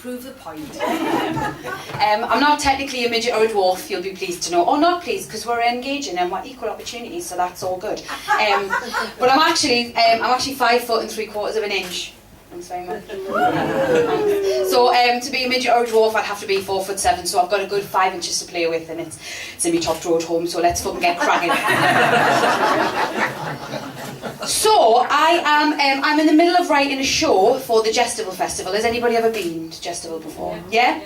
prove the point. I'm not technically a midget or a dwarf, you'll be pleased to know. Or not pleased, because we're engaging and we're equal opportunities, so that's all good. But I'm actually 5 foot and 3/4 of an inch. Thanks very much. So to be a midget or a dwarf, I'd have to be 4'7", so I've got a good 5 inches to play with, and it's in my top road home, so let's fucking get cracking. So I'm in the middle of writing a show for the Gestival Festival. Has anybody ever been to Gestival before? Yeah?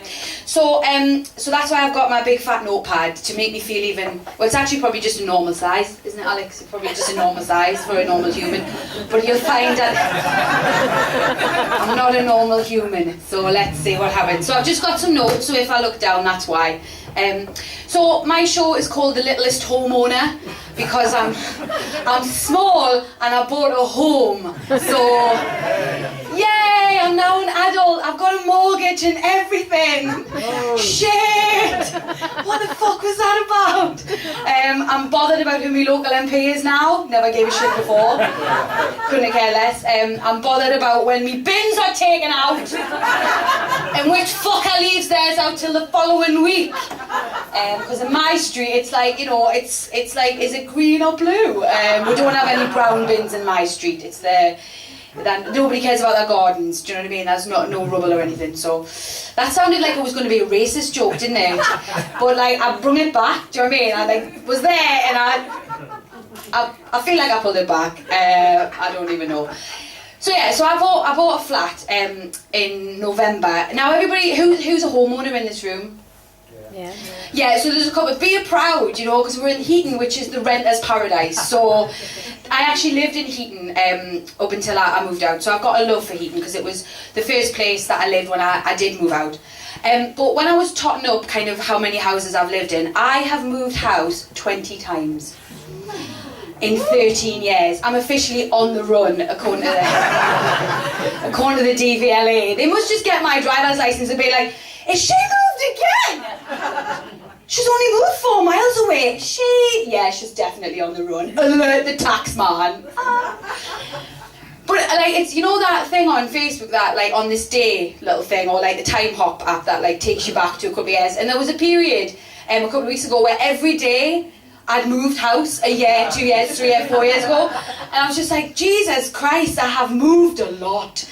So that's why I've got my big fat notepad to make me feel even, well, it's actually probably just a normal size, isn't it, Alex? It's probably just a normal size for a normal human, but you'll find that I'm not a normal human, so let's see what happens. So I've just got some notes, so if I look down, that's why. So my show is called The Littlest Homeowner, because I'm small and I bought a home. So, yay, I'm now an adult, I've got a mortgage and everything. Oh. Shit! What the fuck was that about? I'm bothered about who my local MP is now, never gave a shit before. Couldn't care less. I'm bothered about when my bins are taken out and which fucker leaves theirs out till the following week. Because in my street, it's like, you know, it's like, is it green or blue? We don't have any brown bins in my street. It's there. Nobody cares about their gardens, do you know what I mean? There's no rubble or anything, so that sounded like it was going to be a racist joke, didn't it? But like, I brung it back, do you know what I mean? I like was there and I feel like I pulled it back. I don't even know. So yeah, so I bought a flat in November. Now everybody, who's a homeowner in this room? Yeah, so there's a couple. Be proud, you know, because we're in Heaton, which is the renter's paradise. So I actually lived in Heaton up until I moved out. So I've got a love for Heaton because it was the first place that I lived when I did move out. But when I was totting up kind of how many houses I've lived in, I have moved house 20 times. In 13 years. I'm officially on the run, according to the DVLA. They must just get my driver's license and be like, is she moved again? She's only moved 4 miles away. Yeah, she's definitely on the run. Alert the tax man. But like, it's, you know that thing on Facebook that like on this day little thing, or like the time hop app that like takes you back to a couple of years. And there was a period a couple of weeks ago where every day I'd moved house a year, 2 years, 3 years, 4 years ago. And I was just like, Jesus Christ, I have moved a lot.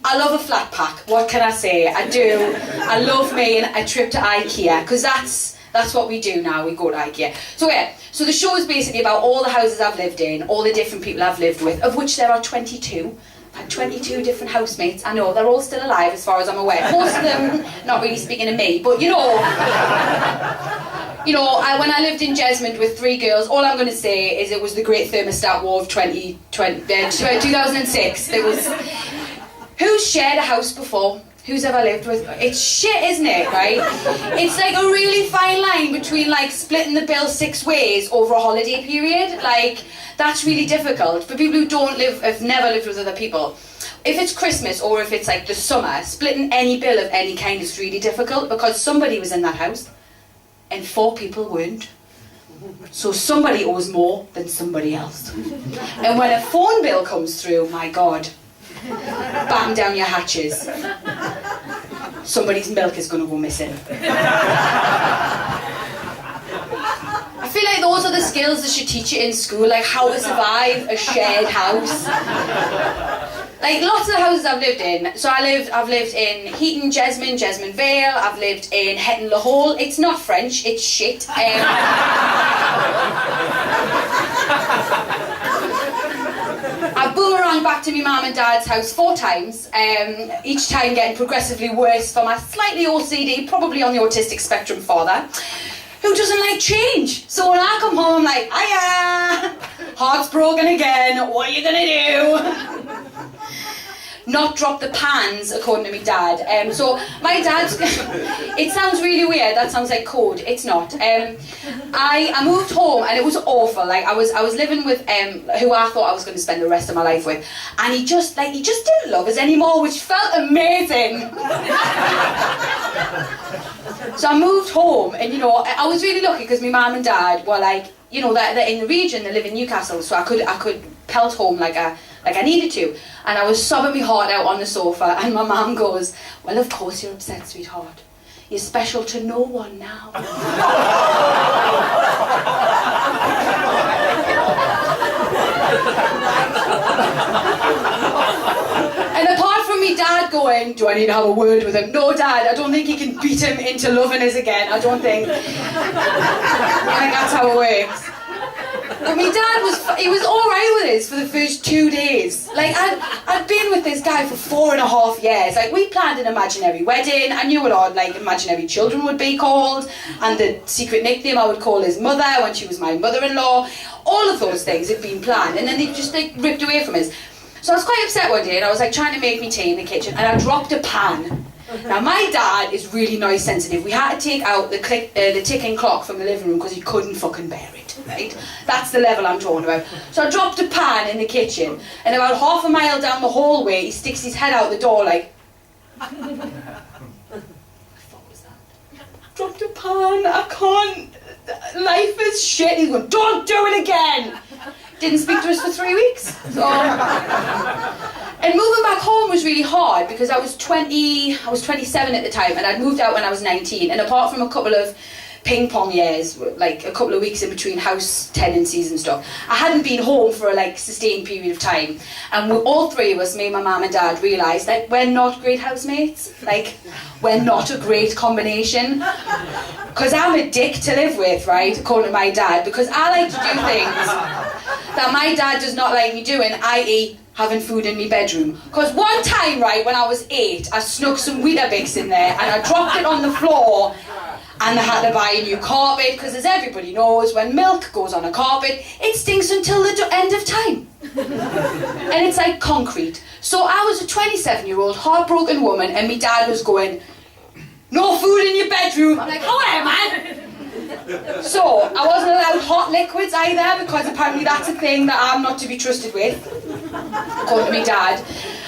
I love a flat pack, what can I say? I do. I love me a trip to IKEA, because that's what we do now, we go to IKEA. So yeah, so the show is basically about all the houses I've lived in, all the different people I've lived with, of which there are 22. I've had 22 different housemates. I know, they're all still alive as far as I'm aware. Most of them not really speaking to me, but you know, when I lived in Jesmond with 3 girls, all I'm going to say is it was the Great Thermostat War of 2006. It was. Who's shared a house before? Who's ever lived with? It's shit, isn't it, right? It's like a really fine line between like splitting the bill 6 ways over a holiday period. Like, that's really difficult. For people who have never lived with other people. If it's Christmas or if it's like the summer, splitting any bill of any kind is really difficult because somebody was in that house and 4 people weren't. So somebody owes more than somebody else. And when a phone bill comes through, my God, batten down your hatches. Somebody's milk is going to go missing. I feel like those are the skills they should teach you in school, like how to survive a shared house. Like lots of the houses I've lived in. So I've lived in Heaton, Jesmond, Jesmond Vale. I've lived in Hetton Le Hole. It's not French, it's shit. I've boomeranged back to my mum and dad's house 4 times, each time getting progressively worse for my slightly OCD, probably on the autistic spectrum father, who doesn't like change. So when I come home, I'm like, hiya, heart's broken again, what are you gonna do? Not drop the pans, according to my dad. So my dad's, it sounds really weird, that sounds like code, it's not. I moved home and it was awful. Like I was living with who I thought I was going to spend the rest of my life with, and he just didn't love us anymore, which felt amazing. So I moved home, and you know, I was really lucky because my mum and dad were like, you know, they're in the region, they live in Newcastle, so I could pelt home like a Like I needed to. And I was sobbing my heart out on the sofa, and my mum goes, well, of course you're upset, sweetheart. You're special to no one now. And apart from me dad going, do I need to have a word with him? No, Dad, I don't think you can beat him into loving us again. I don't think. I think that's how it works. But my dad he was alright with us for the first 2 days. Like, I'd been with this guy for 4.5 years. Like, we planned an imaginary wedding. I knew what our, like, imaginary children would be called, and the secret nickname I would call his mother when she was my mother-in-law. All of those things had been planned, and then they just, like, ripped away from us. So I was quite upset one day, and I was, like, trying to make me tea in the kitchen, and I dropped a pan. Now, my dad is really noise sensitive. We had to take out the ticking clock from the living room because he couldn't fucking bear it, right? That's the level I'm talking about. So I dropped a pan in the kitchen, and about half a mile down the hallway, he sticks his head out the door like... What the fuck was that? Dropped a pan, I can't... Life is shit. He's going, don't do it again! Didn't speak to us for 3 weeks. So... And moving back home was really hard because I was 27 at the time, and I'd moved out when I was 19, and apart from a couple of ping pong years, like a couple of weeks in between house tenancies and stuff, I hadn't been home for a like sustained period of time. And all three of us, me, my mum and dad, realised that we're not great housemates. Like, we're not a great combination. Because I'm a dick to live with, right, according to my dad, because I like to do things that my dad does not like me doing, i.e. having food in my bedroom. Because one time, right, when I was 8, I snuck some Weetabix in there and I dropped it on the floor, and I had to buy a new carpet, because as everybody knows, when milk goes on a carpet, it stinks until the end of time. And it's like concrete. So I was a 27-year-old heartbroken woman, and my dad was going, no food in your bedroom. I'm like, oh yeah, man. So I wasn't allowed hot liquids either, because apparently that's a thing that I'm not to be trusted with, according to my dad.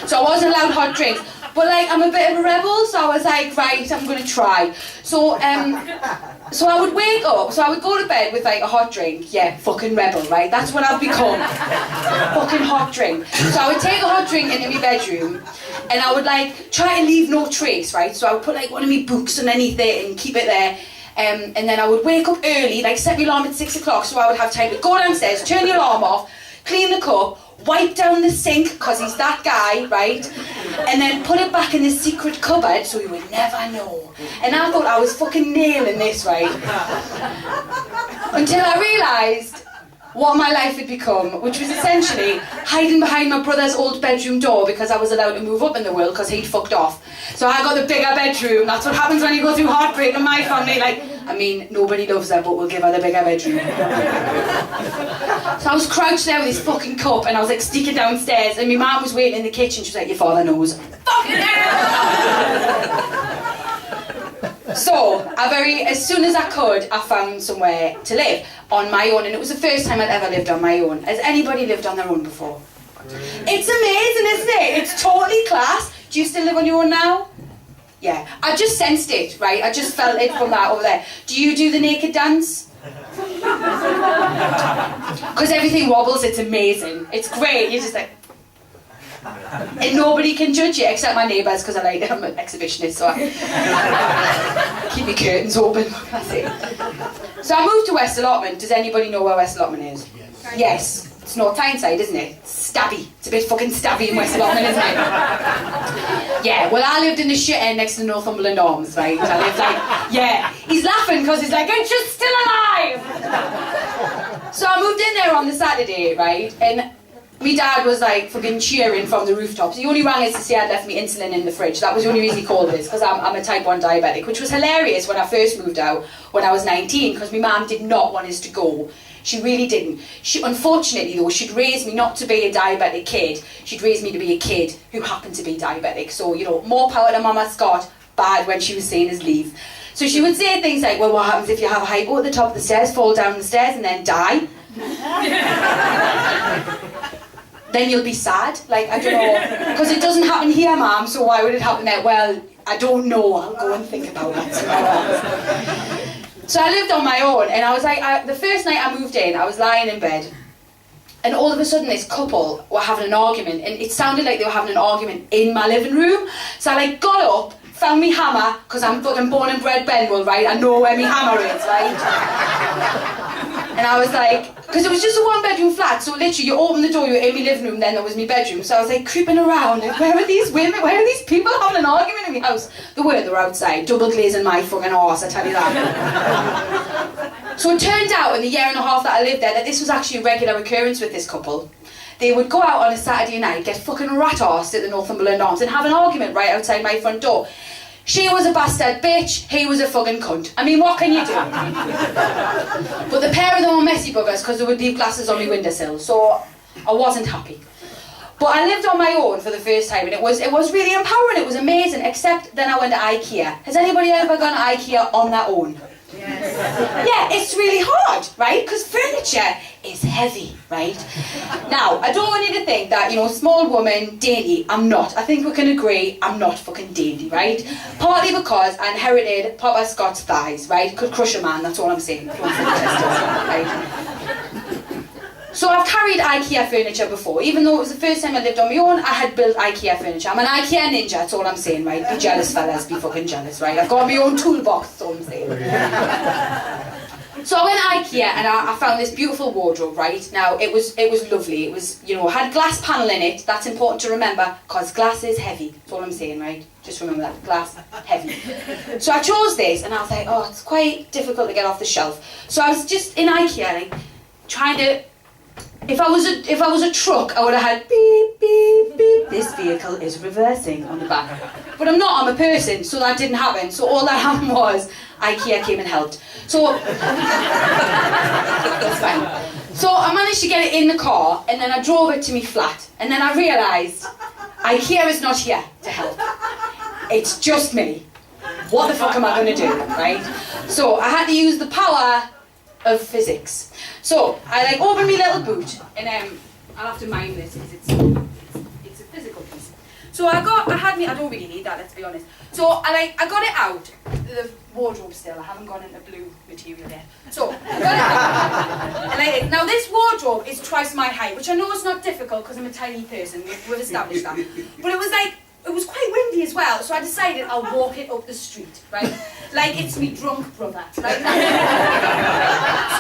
So I wasn't allowed hot drinks. But like, I'm a bit of a rebel, so I was like, right, I'm going to try. So I would wake up, so I would go to bed with like a hot drink. Yeah, fucking rebel, right? That's what I've become. Fucking hot drink. So I would take a hot drink into my bedroom, and I would like try to leave no trace, right? So I would put like one of my books underneath it and keep it there. And then I would wake up early, like set my alarm at 6 o'clock, so I would have time to go downstairs, turn the alarm off, clean the cup, wipe down the sink, because he's that guy, right? And then put it back in the secret cupboard so he would never know. And I thought I was fucking nailing this, right? Until I realised what my life had become, which was essentially hiding behind my brother's old bedroom door because I was allowed to move up in the world because he'd fucked off. So I got the bigger bedroom. That's what happens when you go through heartbreak in my family. Like, I mean, nobody loves her, but we'll give her the bigger bedroom. So I was crouched there with this fucking cup, and I was like sneaking downstairs, and my mum was waiting in the kitchen. She was like, your father knows. Fucking hell! So, as soon as I could, I found somewhere to live on my own, and it was the first time I'd ever lived on my own. Has anybody lived on their own before? It's amazing, isn't it? It's totally class. Do you still live on your own now? Yeah. I just sensed it, right? I just felt it from that over there. Do you do the naked dance? Because everything wobbles, it's amazing. It's great. You're just like... And nobody can judge you except my neighbours, because I'm an exhibitionist, so I keep my curtains open. That's it. So I moved to West Allotment. Does anybody know where West Allotment is? Yes. It's North Tyneside, isn't it? It's stabby. It's a bit fucking stabby in West Allotment, isn't it? Yeah, well, I lived in the shit end next to Northumberland Arms, right? I lived like, yeah. He's laughing because he's like, it's just still alive! So I moved in there on the Saturday, right? And my dad was like fucking cheering from the rooftops. He only rang us to say I'd left me insulin in the fridge. That was the only reason he called us, because I'm a type 1 diabetic, which was hilarious when I first moved out when I was 19, because my mum did not want us to go. She really didn't. Unfortunately though, she'd raised me not to be a diabetic kid. She'd raised me to be a kid who happened to be diabetic. So, you know, more power to Mama Scott, bad when she was saying us leave. So she would say things like, well, what happens if you have a hypo at the top of the stairs, fall down the stairs and then die? Then you'll be sad. Like, I don't know. Because it doesn't happen here, Mum, so why would it happen there? Well, I don't know. I'll go and think about that. So I lived on my own, and I was like, the first night I moved in, I was lying in bed, And all of a sudden this couple were having an argument, and it sounded like they were having an argument in my living room. So I like got up, found me hammer, because I'm fucking born and bred Benwell, right? I know where me hammer is, right? And I was like, because it was just a one bedroom flat, so literally you open the door, you're in my living room, then there was my bedroom. So I was like creeping around, like, where are these women, where are these people having an argument in my house? They were outside, double glazing my fucking arse, I tell you that. So it turned out in the year and a half that I lived there that this was actually a regular occurrence with this couple. They would go out on a Saturday night, get fucking rat-arsed at the Northumberland Arms and have an argument right outside my front door. She was a bastard bitch, he was a fucking cunt. I mean, what can you do? But the pair of them were messy buggers because they would leave glasses on my windowsill, so I wasn't happy. But I lived on my own for the first time, and it was really empowering, it was amazing, except then I went to IKEA. Has anybody ever gone to IKEA on their own? Yes. Yeah, it's really hard, right? Because furniture is heavy, right? Now, I don't want you to think that, small woman, dainty, I'm not. I think we can agree I'm not fucking dainty, right? Partly because I inherited Papa Scott's thighs, right? Could crush a man, that's all I'm saying. Don't think right? So I've carried IKEA furniture before. Even though it was the first time I lived on my own, I had built IKEA furniture. I'm an IKEA ninja, that's all I'm saying, right? Be jealous, fellas, be fucking jealous, right? I've got my own toolbox, that's all I'm saying. So I went to IKEA and I found this beautiful wardrobe, right? Now, it was lovely. It was, had glass panel in it. That's important to remember, because glass is heavy. That's all I'm saying, right? Just remember that, glass, heavy. So I chose this and I was like, oh, it's quite difficult to get off the shelf. So I was just in IKEA, like, trying to... If I was a truck, I would have had beep, beep, beep. This vehicle is reversing on the back. But I'm not, I'm a person, so that didn't happen. So all that happened was IKEA came and helped. So, that's fine. So I managed to get it in the car, and then I drove it to me flat. And then I realised, IKEA is not here to help. It's just me. What the fuck am I going to do, right? So I had to use the power of physics. So I opened my little boot, and I'll have to mind this because it's a physical piece. So I don't really need that, let's be honest. So I got it out, the wardrobe still. I haven't gone into blue material yet. So I got it out. Now this wardrobe is twice my height, which I know is not difficult because I'm a tiny person. We've established that. But it was quite windy as well, so I decided I'll walk it up the street, right? Like it's me drunk brother, right? So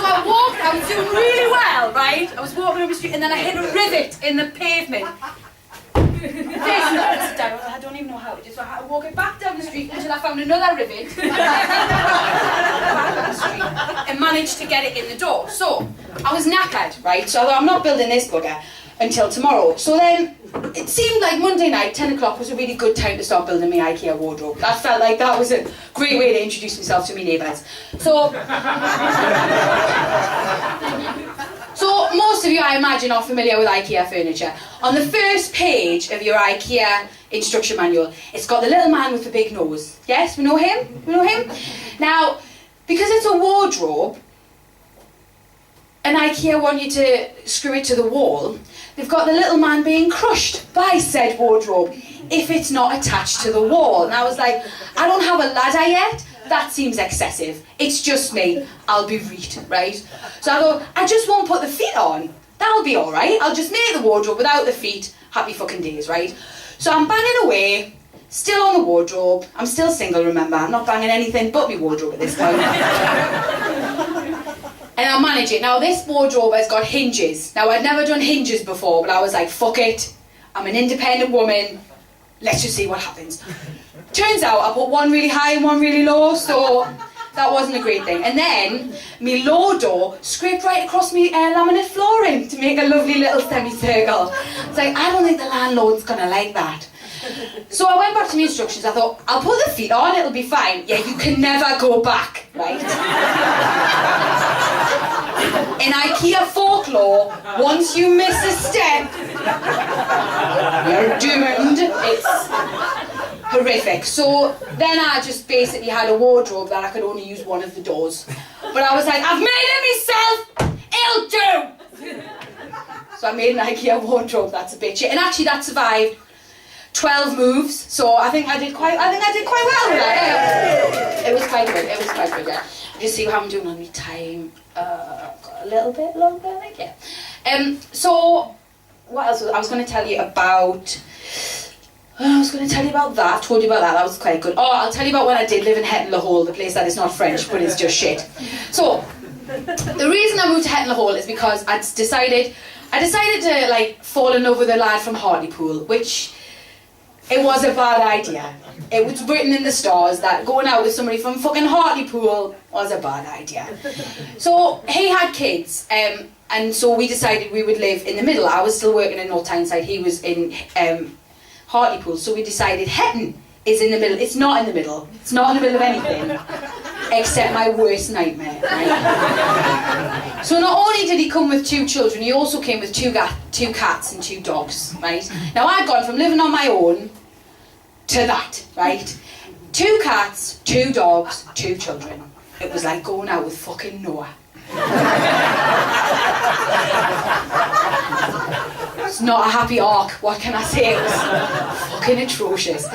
I was doing really well, right? I was walking up the street and then I hit a rivet in the pavement. I don't even know how to do it, so I had to walk it back down the street until I found another rivet and managed to get it in the door. So I was knackered, right? So I thought, I'm not building this bugger until tomorrow. So then it seemed like Monday night, 10 o'clock was a really good time to start building my IKEA wardrobe. That felt like that was a great way to introduce myself to my neighbours. So most of you, I imagine, are familiar with IKEA furniture. On the first page of your IKEA instruction manual, it's got the little man with the big nose. Yes, we know him? We know him? Now, because it's a wardrobe, and IKEA want you to screw it to the wall, they've got the little man being crushed by said wardrobe if it's not attached to the wall. And I was like, I don't have a ladder yet. That seems excessive. It's just me. I'll be right? So I go, I just won't put the feet on. That'll be all right. I'll just make the wardrobe without the feet. Happy fucking days, right? So I'm banging away, still on the wardrobe. I'm still single, remember. I'm not banging anything but my wardrobe at this point. And I'll manage it. Now this wardrobe has got hinges. Now I'd never done hinges before, but I was like, fuck it. I'm an independent woman. Let's just see what happens. Turns out I put one really high and one really low, so that wasn't a great thing. And then my low door scraped right across my laminate flooring to make a lovely little semicircle. It's like, I don't think the landlord's gonna like that. So I went back to my instructions. I thought, I'll put the feet on, it'll be fine. Yeah, you can never go back, right? In IKEA folklore, once you miss a step, you're doomed. It's horrific. So then I just basically had a wardrobe that I could only use one of the doors. But I was like, I've made it myself, it'll do! So I made an IKEA wardrobe, that's a bit shit. And actually that survived 12 moves, so I think I did quite well with that. Yeah. It was quite good, yeah. Just see how I'm doing on my time. Got a little bit longer, I think, yeah. So, what else? I was going to tell you about... I was going to tell you about that. I told you about that. That was quite good. Oh, I'll tell you about when I did live in Hetton-le-Hole, the place that is not French, but it's just shit. So, the reason I moved to Hetton-le-Hole is because I decided to like fall in love with a lad from Hartlepool, which it was a bad idea. It was written in the stars that going out with somebody from fucking Hartlepool was a bad idea. So he had kids, and so we decided we would live in the middle. I was still working in North Tyneside, he was in Hartlepool, so we decided Hetton is in the middle. It's not in the middle. It's not in the middle of anything, except my worst nightmare, right? So not only did he come with 2 children, he also came with 2 cats and 2 dogs, right? Now I'd gone from living on my own to that, right? 2 cats, 2 dogs, 2 children. It was like going out with fucking Noah. It's not a happy arc, what can I say? It was fucking atrocious.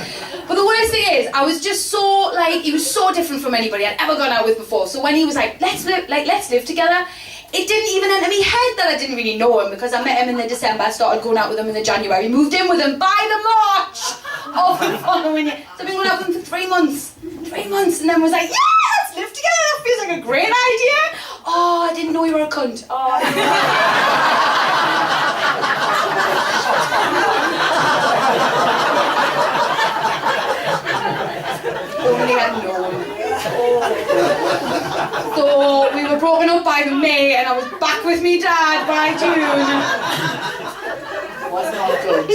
But the worst thing is, I was just so, like, he was so different from anybody I'd ever gone out with before. So when he was like, let's live together, it didn't even enter my head that I didn't really know him, because I met him in the December, I started going out with him in the January, moved in with him by the March of the following year. So I've been going out with him for 3 months. 3 months, and then was like, yeah, let's live together, that feels like a great idea. Oh, I didn't know you were a cunt. Oh, only I'd known. So we were broken up by May, and I was back with me dad by June. It was not good.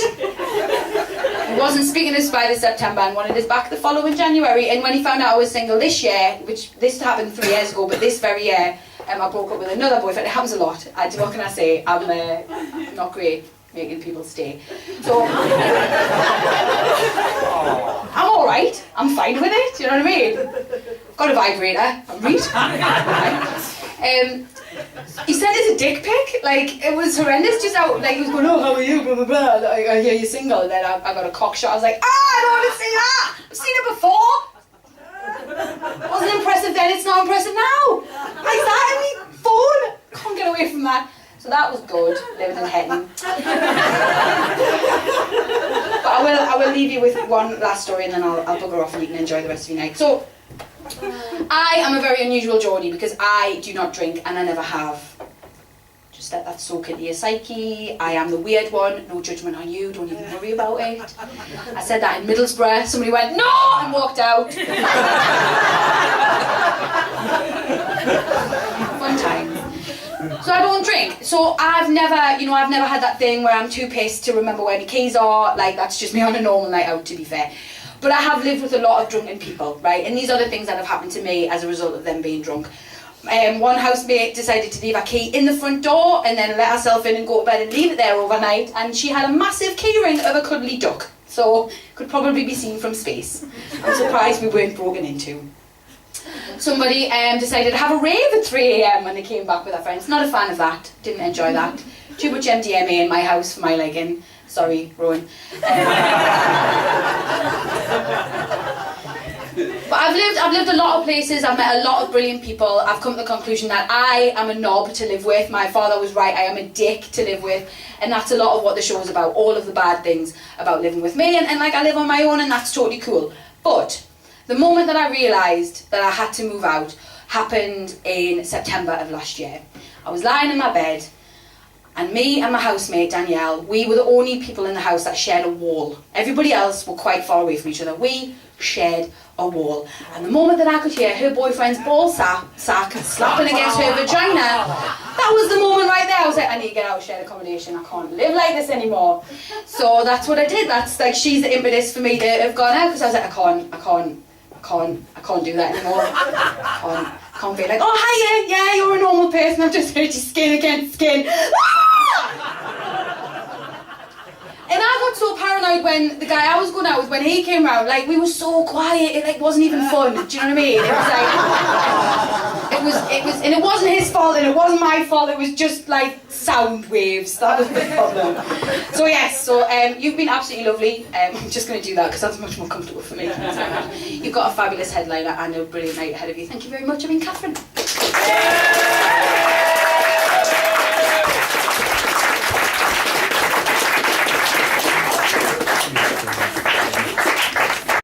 He wasn't speaking to us by the September and wanted us back the following January. And when he found out I was single this year, which this happened 3 years ago, but this very year, I broke up with another boyfriend. It happens a lot. What can I say? I'm not great making people stay. So I'm all right. I'm fine with it. You know what I mean? Got a vibrator. I'm read. He sent us a dick pic. Like, it was horrendous. Just out, like, he was going, oh, how are you? Blah blah blah. Like, I hear you're single. And then I got a cock shot. I was like, I don't want to see that. I've seen it before. It wasn't impressive then. It's not impressive now. Like that in my phone. Can't get away from that. So that was good, living in Hetton. But I will leave you with one last story, and then I'll bugger off and you can enjoy the rest of your night. So, I am a very unusual Geordie because I do not drink and I never have. Just let that soak into your psyche. I am the weird one, no judgment on you, don't even worry about it. I said that in Middlesbrough, somebody went, no, and walked out. Fun time. So I don't drink. So I've never had that thing where I'm too pissed to remember where my keys are. Like, that's just me on a normal night out, to be fair. But I have lived with a lot of drunken people, right? And these are the things that have happened to me as a result of them being drunk. One housemate decided to leave a key in the front door and then let herself in and go to bed and leave it there overnight. And she had a massive key ring of a cuddly duck. So could probably be seen from space. I'm surprised we weren't broken into. Somebody decided to have a rave at 3 AM when they came back with their friends. Not a fan of that. Didn't enjoy that. Too much MDMA in my house for my liking. Sorry, Rowan. But I've lived a lot of places. I've met a lot of brilliant people. I've come to the conclusion that I am a knob to live with. My father was right. I am a dick to live with. And that's a lot of what the show is about. All of the bad things about living with me. And like, I live on my own, and that's totally cool. But the moment that I realised that I had to move out happened in September of last year. I was lying in my bed, and me and my housemate, Danielle, we were the only people in the house that shared a wall. Everybody else were quite far away from each other. We shared a wall. And the moment that I could hear her boyfriend's ball sack slapping against her vagina, that was the moment right there. I was like, I need to get out of shared accommodation. I can't live like this anymore. So that's what I did. That's like, she's the impetus for me to have gone out, because I was like, I can't do that anymore. I can't be like, oh, hiya, yeah, you're a normal person, I've just heard you skin against skin. And I got so paranoid when the guy I was going out with, when he came round, like, we were so quiet, it like wasn't even fun, do you know what I mean? It was like, and it wasn't his fault and it wasn't my fault, it was just like sound waves, that was the problem. So yes, you've been absolutely lovely. I'm just going to do that because that's much more comfortable for me. You've got a fabulous headliner and a brilliant night ahead of you. Thank you very much. I've been Catherine.